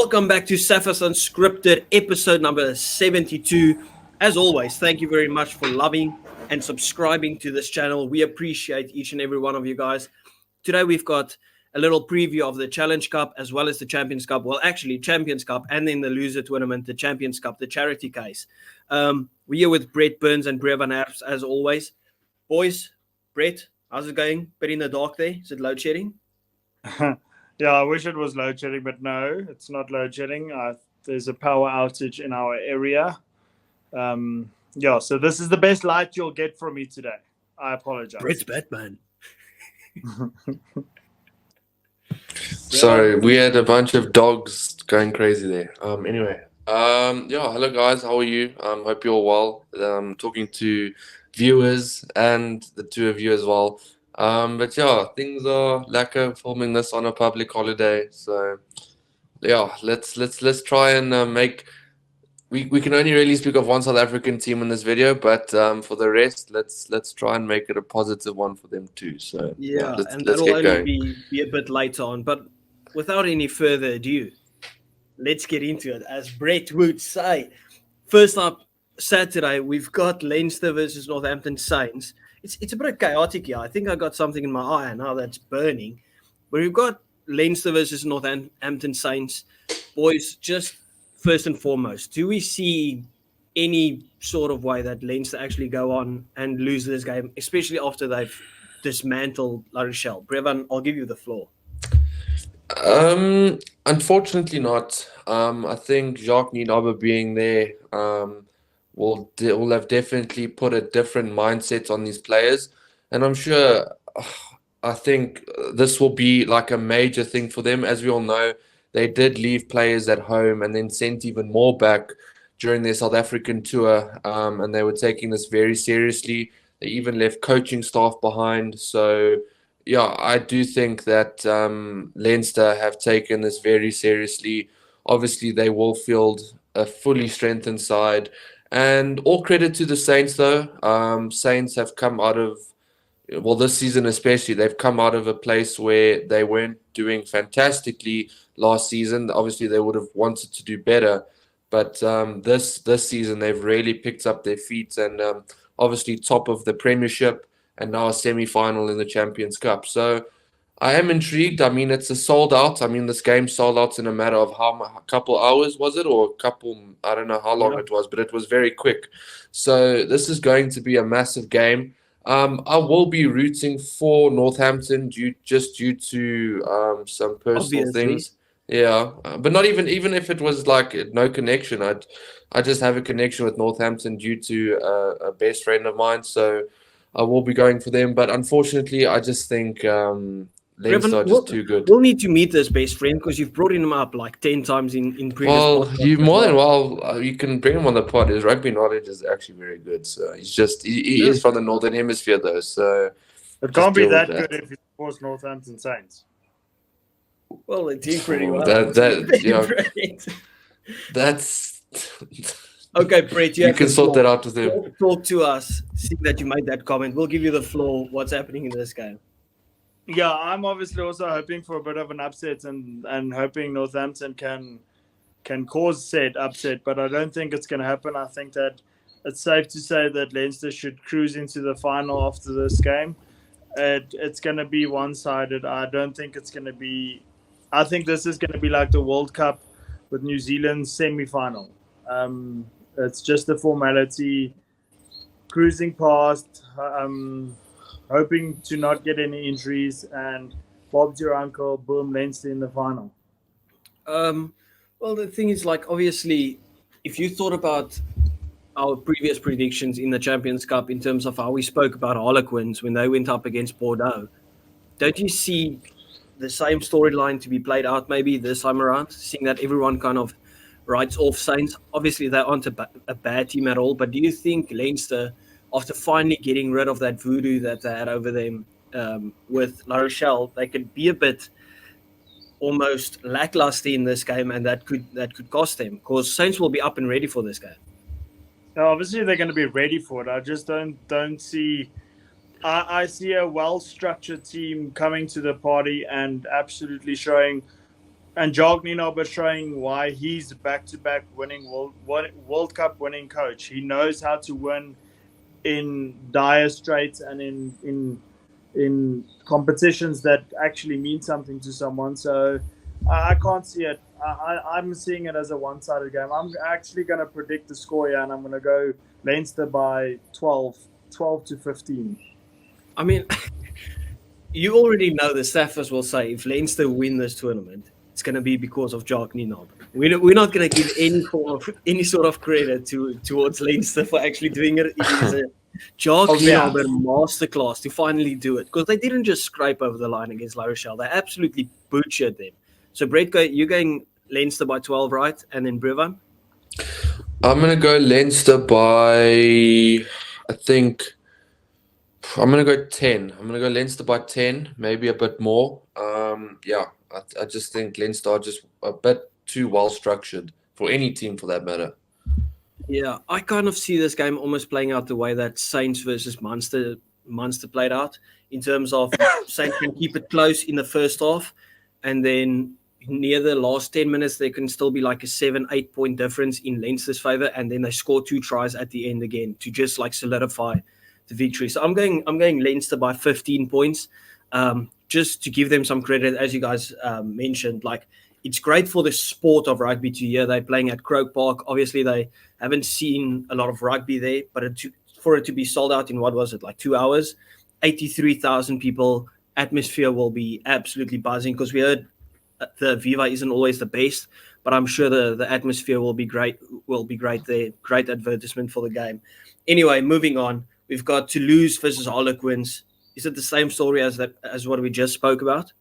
Welcome back to Safa's Unscripted, episode number 72. As always, thank you very much for loving and subscribing to this channel. We appreciate each and every one of you guys. Today we've got a little preview of the Challenge Cup as well as the Champions Cup. Well, actually, Champions Cup and then the loser tournament, the Champions Cup, the charity case. We're here with Brett Burns and Brea van Herps as always. Boys, Brett, how's it going? Bit in the dark there. Is it load shedding? Yeah, I wish it was load shedding, but no, it's not load shedding. There's a power outage in our area. So this is the best light you'll get from me today. I apologize. Brett's Batman. Sorry, we had a bunch of dogs going crazy there. Hello guys, how are you? Hope you're well. Talking to viewers and the two of you as well. Things are lacquer filming this on a public holiday. So let's try and make. We can only really speak of one South African team in this video, but for the rest, let's try and make it a positive one for them too. So let's that'll get only going. be a bit later on. But without any further ado, let's get into it. As Brett would say, first up Saturday we've got Leinster versus Northampton Saints. It's a bit chaotic here. I think I got something in my eye and now that's burning. But we've got Leinster versus Northampton Saints. Boys, just first and foremost, do we see any sort of way that Leinster actually go on and lose this game, especially after they've dismantled La Rochelle? Brevan, I'll give you the floor. Unfortunately not. I think Jacques Nienaber being there will have definitely put a different mindset on these players. And I'm sure, I think this will be like a major thing for them. As we all know, they did leave players at home and then sent even more back during their South African tour. And they were taking this very seriously. They even left coaching staff behind. So, yeah, I do think that Leinster have taken this very seriously. Obviously, they will field a fully strengthened side. And all credit to the Saints, though. Saints have come out of, well, this season especially, they've come out of a place where they weren't doing fantastically last season. Obviously, they would have wanted to do better. But this season, they've really picked up their feet and obviously top of the Premiership and now a semi-final in the Champions Cup. So I am intrigued. I mean, it's a sold out. I mean, this game sold out in a matter of a couple hours, was it? Or a couple, I don't know how long it was, but it was very quick. So this is going to be a massive game. I will be rooting for Northampton due to some personal things. Yeah, but not even if it was like no connection, I just have a connection with Northampton due to a best friend of mine. So I will be going for them. But unfortunately, I just think Leinster are just too good. We'll need to meet this best friend because you've brought him up like 10 times in previous podcasts. You more than well. You can bring him on the pod. His rugby knowledge is actually very good. So he is from the Northern Hemisphere though. So it can't be that good if he supports Northampton Saints. Well, they do pretty well. That's okay, Brett. You can sort that out with him. Talk to us. See that you made that comment. We'll give you the floor. What's happening in this game? Yeah, I'm obviously also hoping for a bit of an upset and hoping Northampton can cause said upset, but I don't think it's going to happen. I think that it's safe to say that Leinster should cruise into the final after this game. It's going to be one-sided. I don't think it's going to be. I think this is going to be like the World Cup with New Zealand's semi-final. It's just a formality, cruising past. Hoping to not get any injuries, and Bob's your uncle, boom, Leinster in the final. Well, the thing is, like, obviously, if you thought about our previous predictions in the Champions Cup in terms of how we spoke about Harlequins when they went up against Bordeaux, don't you see the same storyline to be played out maybe this time around, seeing that everyone kind of writes off Saints? Obviously, they aren't a bad team at all, but do you think Leinster, after finally getting rid of that voodoo that they had over them with La Rochelle, they could be a bit almost lackluster in this game, and that could cost them? Because Saints will be up and ready for this game. Now, obviously, they're going to be ready for it. I just don't see. I see a well-structured team coming to the party and absolutely showing And Jörg Nienaber showing why he's back-to-back winning World Cup winning coach. He knows how to win in dire straits and in competitions that actually mean something to someone. So I can't see it. I'm seeing it as a one-sided game. I'm actually going to predict the score here, and I'm going to go Leinster by 12 to 15. I mean, you already know the staffers will say if Leinster win this tournament, it's going to be because of Jörg Nienaber. We're not going to give any sort of credit towards Leinster for actually doing it. It is a Jörg Nienaber masterclass to finally do it, because they didn't just scrape over the line against La Rochelle. They absolutely butchered them. So, Brett, you're going Leinster by 12, right? And then Brevan? I'm going to go Leinster by, I think, I'm going to go 10. I'm going to go Leinster by 10, maybe a bit more. I just think Leinster are just a bit too well structured for any team for that matter. Yeah, I kind of see this game almost playing out the way that Saints versus Munster played out, in terms of Saints can keep it close in the first half, and then near the last 10 minutes there can still be like a 7-8 point difference in Leinster's favour, and then they score 2 tries at the end again to just like solidify the victory. So I'm going Leinster by 15 points. Just to give them some credit, as you guys mentioned, like, it's great for the sport of rugby to hear they're playing at Croke Park. Obviously, they haven't seen a lot of rugby there, but for it to be sold out in, what was it, like 2 hours, 83,000 people, atmosphere will be absolutely buzzing, because we heard the Viva isn't always the best, but I'm sure the atmosphere will be great there. Great advertisement for the game. Anyway, moving on, we've got Toulouse versus Harlequins. Is it the same story as what we just spoke about?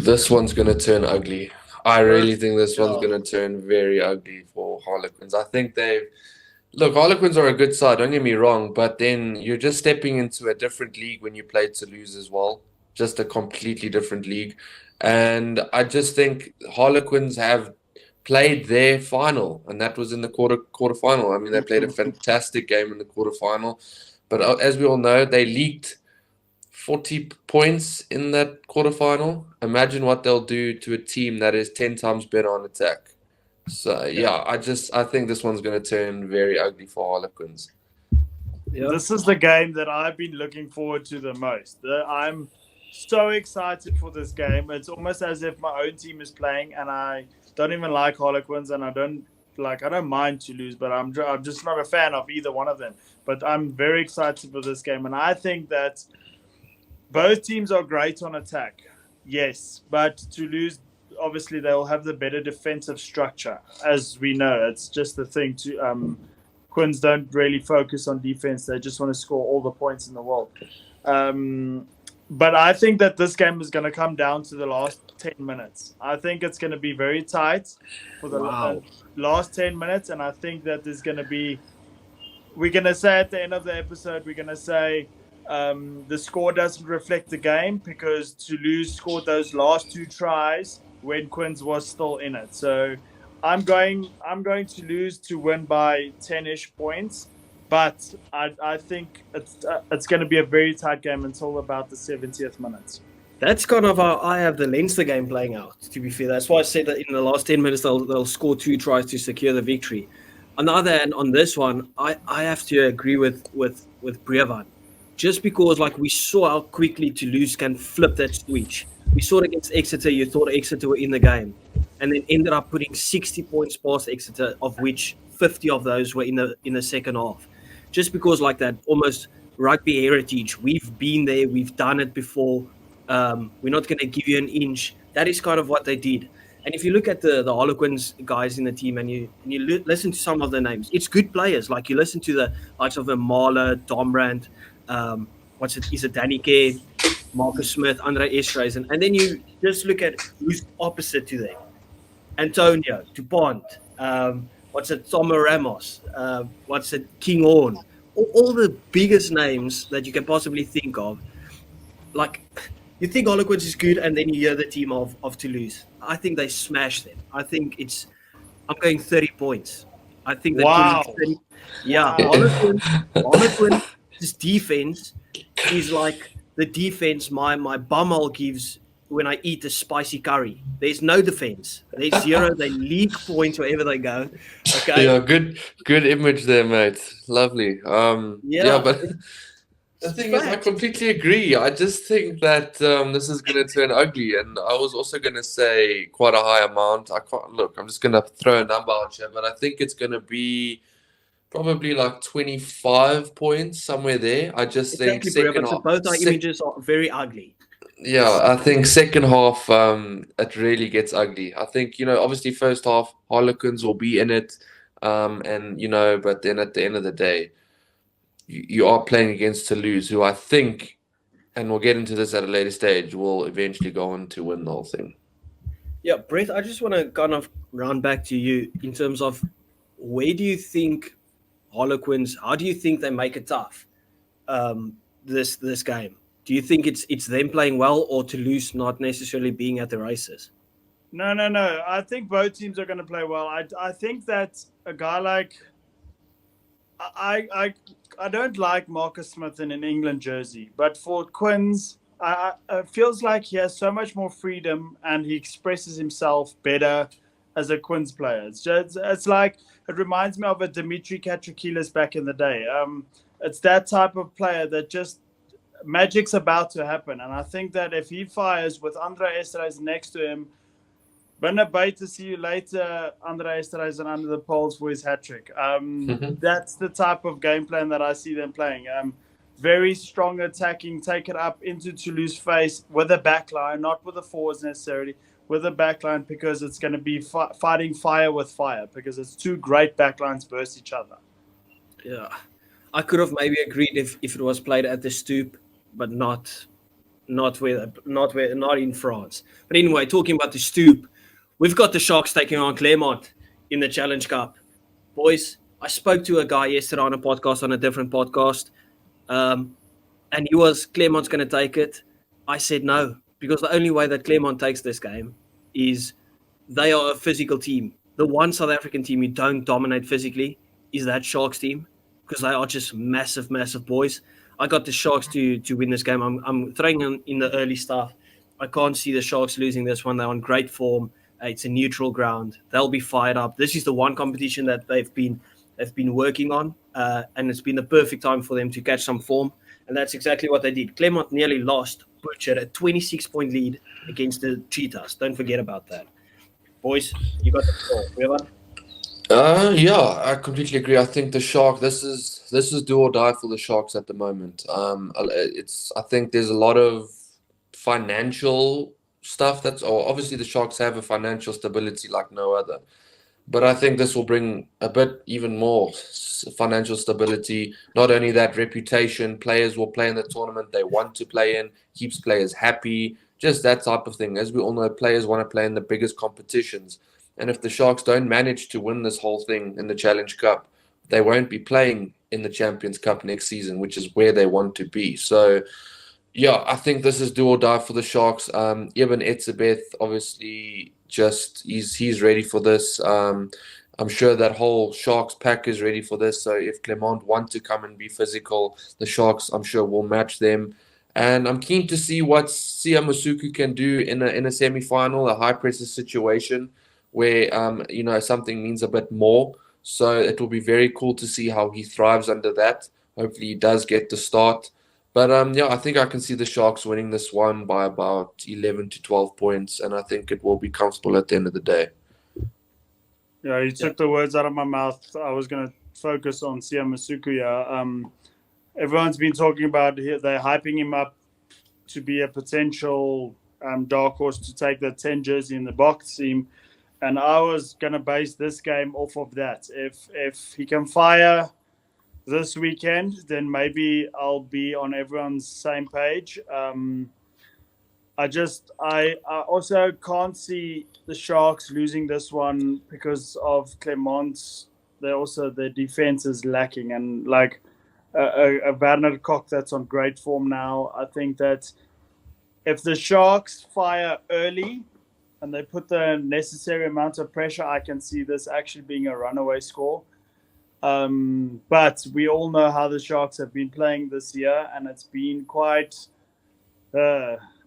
This one's going to turn ugly. I really think this one's going to turn very ugly for Harlequins. I think Harlequins are a good side, don't get me wrong, but then you're just stepping into a different league when you play Toulouse as well. Just a completely different league. And I just think Harlequins have played their final, and that was in the quarterfinal. I mean, they played a fantastic game in the quarterfinal. But as we all know, they leaked 40 points in that quarterfinal. Imagine what they'll do to a team that is 10 times better on attack. So, I think this one's going to turn very ugly for Harlequins. Yeah. This is the game that I've been looking forward to the most. I'm so excited for this game. It's almost as if my own team is playing, and I don't even like Harlequins, and I don't mind Toulouse, but I'm just not a fan of either one of them. But I'm very excited for this game, and I think that both teams are great on attack, yes, but Toulouse, obviously, they'll have the better defensive structure, as we know. It's just the thing. Quins don't really focus on defense. They just want to score all the points in the world. But I think that this game is going to come down to the last 10 minutes. I think it's going to be very tight for the last 10 minutes, and I think that there's going to be... We're going to say at the end of the episode, we're going to say the score doesn't reflect the game, because Toulouse scored those last 2 tries when Quins was still in it. So I'm going Toulouse to win by 10-ish points. But I think it's going to be a very tight game until about the 70th minute. That's kind of how I have the Leinster game playing out, to be fair. That's why I said that in the last 10 minutes they'll score 2 tries to secure the victory. On the other hand, on this one, I have to agree with Brevan. Just because, like, we saw how quickly Toulouse can flip that switch. We saw it against Exeter. You thought Exeter were in the game, and then ended up putting 60 points past Exeter, of which 50 of those were in the second half. Just because, like, that almost rugby heritage, we've been there, we've done it before. We're not going to give you an inch. That is kind of what they did. And if you look at the Harlequins guys in the team, and you listen to some of the names, it's good players. Like, you listen to the likes of Marla, Dombrand, is it Danny Kerr, Marcus Smith, Andre Estreisen, and then you just look at who's opposite to them. Antonio, Dupont, Tomo Ramos, King Horn, all the biggest names that you can possibly think of. Like, you think Harlequins is good, and then you hear the team of Toulouse. I think they smash them. I'm going 30 points. I think that. Wow. 30, yeah, Harlequins' defense is like the defense my bumhole gives when I eat a spicy curry. There's no defense. There's zero. They leak points wherever they go. Okay. Yeah, good image there, mate. Lovely. Yeah, Yeah, but the it's thing is, I fact. completely agree. I just think that this is going to turn ugly, and I was also going to say quite a high amount. I can't look. I'm just going to throw a number out here, but I think it's going to be probably like 25 points somewhere there. I just think Exactly, bro. second But so half, both our images are very ugly. yeah, I think second half, it really gets ugly. I think, obviously first half, Harlequins will be in it, and but then at the end of the day, you are playing against Toulouse, who I think, and we'll get into this at a later stage, will eventually go on to win the whole thing. Yeah, Brett, I just want to kind of round back to you in terms of where do you think Harlequins, how do you think they make it tough this game? Do you think it's them playing well or Toulouse not necessarily being at the races? No. I think both teams are going to play well. I think that a guy like I don't like Marcus Smith in an England jersey, but for Quins, it feels like he has so much more freedom and he expresses himself better as a Quins player. It's like it reminds me of a Dimitri Katrakilis back in the day. It's that type of player that just magic's about to happen, and I think that if he fires with Andre Estres next to him. Benetton to see you later, Andre Esterhuizen under the poles for his hat-trick. That's the type of game plan that I see them playing. Very strong attacking, take it up into Toulouse face with a backline, not with the forwards necessarily, with a backline because it's going to be fighting fire with fire because it's two great backlines versus each other. Yeah. I could have maybe agreed if it was played at the Stoop, but not in France. But anyway, talking about the Stoop, we've got the Sharks taking on Clermont in the Challenge Cup. Boys, I spoke to a guy yesterday on a different podcast, and he was, Clermont's going to take it. I said no, because the only way that Clermont takes this game is they are a physical team. The one South African team you don't dominate physically is that Sharks team, because they are just massive, massive boys. I got the Sharks to win this game. I'm throwing in the early stuff. I can't see the Sharks losing this one. They're on great form. It's a neutral ground. They'll be fired up. This is the one competition that they've been working on, and it's been the perfect time for them to catch some form. And that's exactly what they did. Clermont nearly lost, butchered a 26-point lead against the Cheetahs. Don't forget about that. Boys, you got the score. Remember? Yeah, I completely agree. I think the Shark. This is do or die for the Sharks at the moment. I think there's a lot of financial stuff obviously the Sharks have a financial stability like no other, but I think this will bring a bit even more financial stability. Not only that, reputation. Players will play in the tournament they want to play in. Keeps players happy. Just that type of thing. As we all know, players want to play in the biggest competitions. And if the Sharks don't manage to win this whole thing in the Challenge Cup, they won't be playing in the Champions Cup next season, which is where they want to be. So, yeah, I think this is do or die for the Sharks. Eben Etzebeth, obviously, he's ready for this. I'm sure that whole Sharks pack is ready for this. So if Clermont want to come and be physical, the Sharks, I'm sure, will match them. And I'm keen to see what Sia Masuku can do in a semi-final, a high-pressure situation where something means a bit more. So it will be very cool to see how he thrives under that. Hopefully he does get the start. But I think I can see the Sharks winning this one by about 11 to 12 points, and I think it will be comfortable at the end of the day. Yeah, you took the words out of my mouth. I was going to focus on Sia Masuku. Everyone's been talking about they're hyping him up to be a potential dark horse to take the 10 jersey in the box team. And I was going to base this game off of that. If he can fire this weekend, then maybe I'll be on everyone's same page. I also can't see the Sharks losing this one because of Clermont's. Their defense is lacking, and like a Werner Kok that's on great form now. I think that if the Sharks fire early and they put the necessary amount of pressure, I can see this actually being a runaway score. But we all know how the Sharks have been playing this year, and it's been quite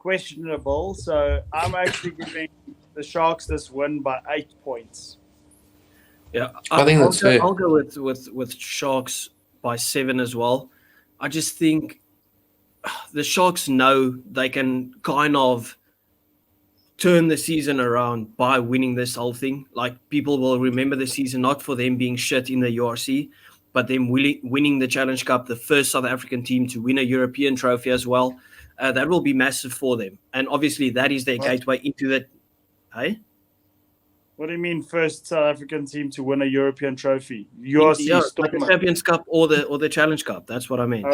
questionable. So I'm actually giving the Sharks this win by 8 points. Yeah, I think that's fair. I'll go with Sharks by 7 as well. I just think the Sharks know they can kind of turn the season around by winning this whole thing. Like, people will remember the season not for them being shit in the URC, but them winning the Challenge Cup, the first South African team to win a European trophy as well. That will be massive for them. And obviously that is their gateway into the... Hey? What do you mean, first South African team to win a European trophy? URC like the Champions Cup or the Challenge Cup. That's what I meant.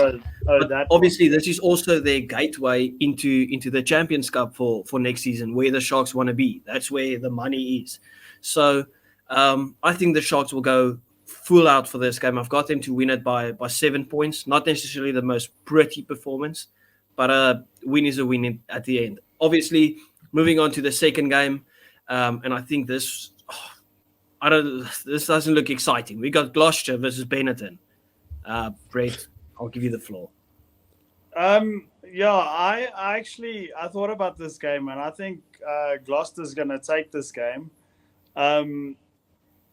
But that obviously, this is also their gateway into the Champions Cup for next season, where the Sharks want to be. That's where the money is. So I think the Sharks will go full out for this game. I've got them to win it by 7 points. Not necessarily the most pretty performance, but a win is a win at the end. Obviously, moving on to the second game. And I think this doesn't look exciting. We got Gloucester versus Benetton. Brett, I'll give you the floor. Yeah, I thought about this game, and I think Gloucester's going to take this game. And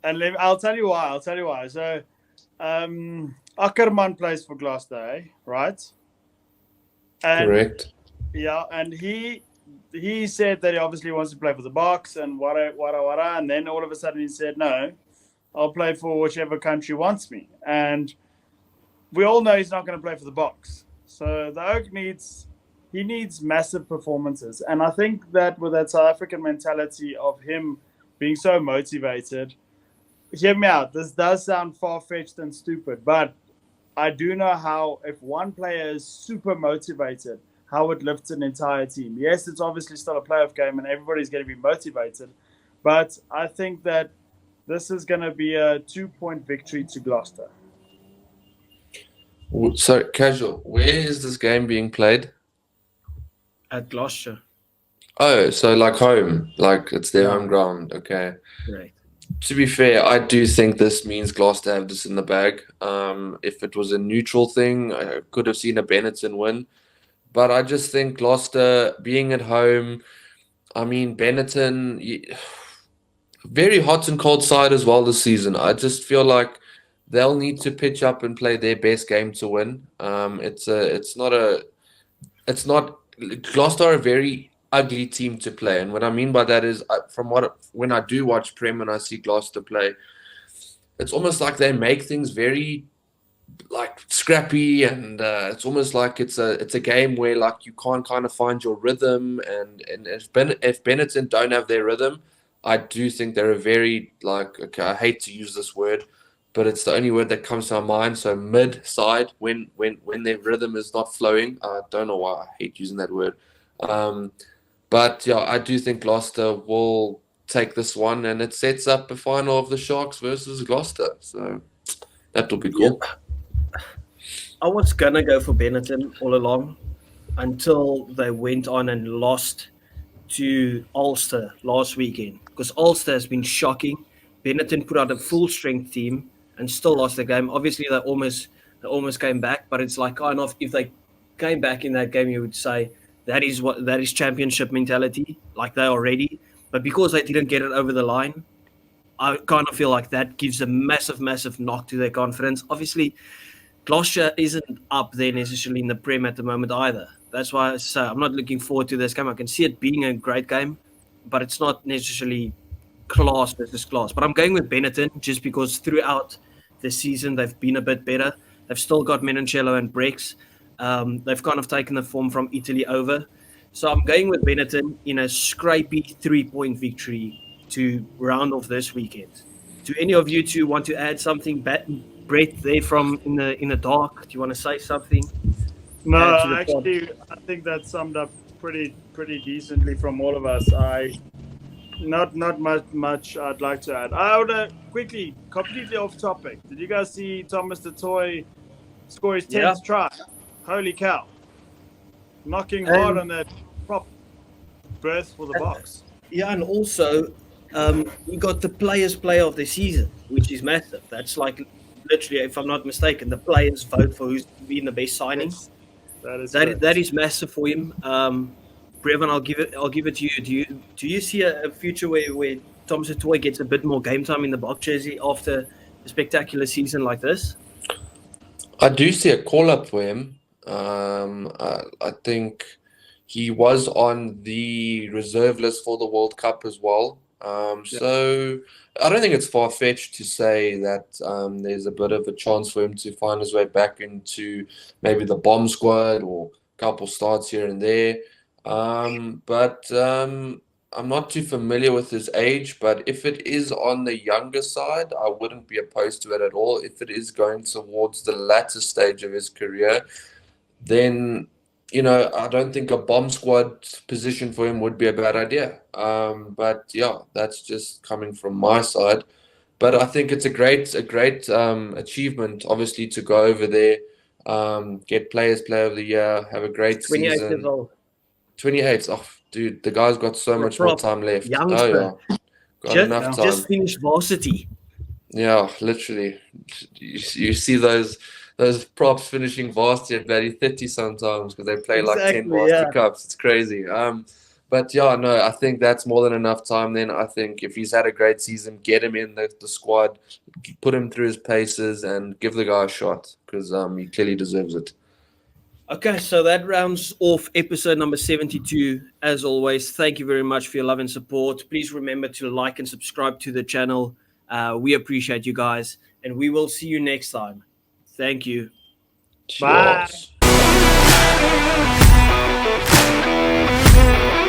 I'll tell you why. So, Ackerman plays for Gloucester, right? And, Correct. Yeah, and he said that he obviously wants to play for the Box and wada, and then all of a sudden he said, no, I'll play for whichever country wants me. And we all know he's not going to play for the Box. So the Oak needs massive performances. And I think that with that South African mentality of him being so motivated, hear me out, this does sound far-fetched and stupid, but I do know how, if one player is super motivated, how it lifts an entire team. Yes, it's obviously still a playoff game and everybody's going to be motivated, but I think that this is going to be a 2-point victory to Gloucester. So, Casual, where is this game being played? At Gloucester. Oh, so like home, like it's their home ground. Okay. Right. To be fair, I do think this means Gloucester have this in the bag. If it was a neutral thing, I could have seen a Benetton win. But I just think Gloucester being at home, I mean, Benetton, very hot and cold side as well this season. I just feel like they'll need to pitch up and play their best game to win. Gloucester are a very ugly team to play. And what I mean by that is, when I do watch Prem and I see Gloucester play, it's almost like they make things very like scrappy, and it's almost like it's a game where like you can't kind of find your rhythm, and if Benetton don't have their rhythm, I do think they're a very, like, okay, I hate to use this word, but it's the only word that comes to my mind. So mid-side, when their rhythm is not flowing. I don't know why I hate using that word, but yeah, I do think Gloucester will take this one, and it sets up a final of the Sharks versus Gloucester. So that will be cool. Yeah. I was going to go for Benetton all along until they went on and lost to Ulster last weekend, because Ulster has been shocking. Benetton put out a full-strength team and still lost the game. Obviously, they almost came back, but it's like, kind of, if they came back in that game, you would say that is championship mentality, like they are ready. But because they didn't get it over the line, I kind of feel like that gives a massive, massive knock to their confidence. Obviously, Gloucester isn't up there necessarily in the Prem at the moment either. That's why I say I'm not looking forward to this game. I can see it being a great game, but it's not necessarily class versus class. But I'm going with Benetton just because throughout the season they've been a bit better. They've still got Menoncello and Brex. They've kind of taken the form from Italy over. So I'm going with Benetton in a scrapey 3-point victory to round off this weekend. Do any of you two want to add something, Brett, there from in the dark? Do you want to say something? No, actually, I think that summed up pretty decently from all of us. Not much I'd like to add. I would quickly, completely off topic. Did you guys see Thomas du Toit score his 10th try? Holy cow! Knocking hard on that prop berth for the Box. Yeah, and also we got the Players' Player of the Season, which is massive. That's like literally, if I'm not mistaken, the players vote for who's been the best signing. That is massive for him. Brevin, I'll give it to you. Do you see a future where Tom Satoy gets a bit more game time in the box jersey after a spectacular season like this? I do see a call up for him. I think he was on the reserve list for the World Cup as well. So I don't think it's far fetched to say that there's a bit of a chance for him to find his way back into maybe the bomb squad or a couple starts here and there. But I'm not too familiar with his age, but if it is on the younger side, I wouldn't be opposed to it at all. If it is going towards the latter stage of his career, then I don't think a bomb squad position for him would be a bad idea. But yeah, that's just coming from my side. But I think it's a great achievement, obviously, to go over there, get Player of the Year, have a great 28 season. years old. 28. Oh, dude, the guy's got so much more time left. Youngster. Oh, yeah. Got enough time. Just finished varsity. Yeah, literally. You see those props finishing varsity at bloody 30 sometimes because they play like 10 varsity cups. It's crazy. But yeah, no, I think that's more than enough time then. I think if he's had a great season, get him in the squad, put him through his paces and give the guy a shot because he clearly deserves it. Okay, so that rounds off episode number 72. As always, thank you very much for your love and support. Please remember to like and subscribe to the channel. We appreciate you guys, and we will see you next time. Thank you. Bye. Cheers.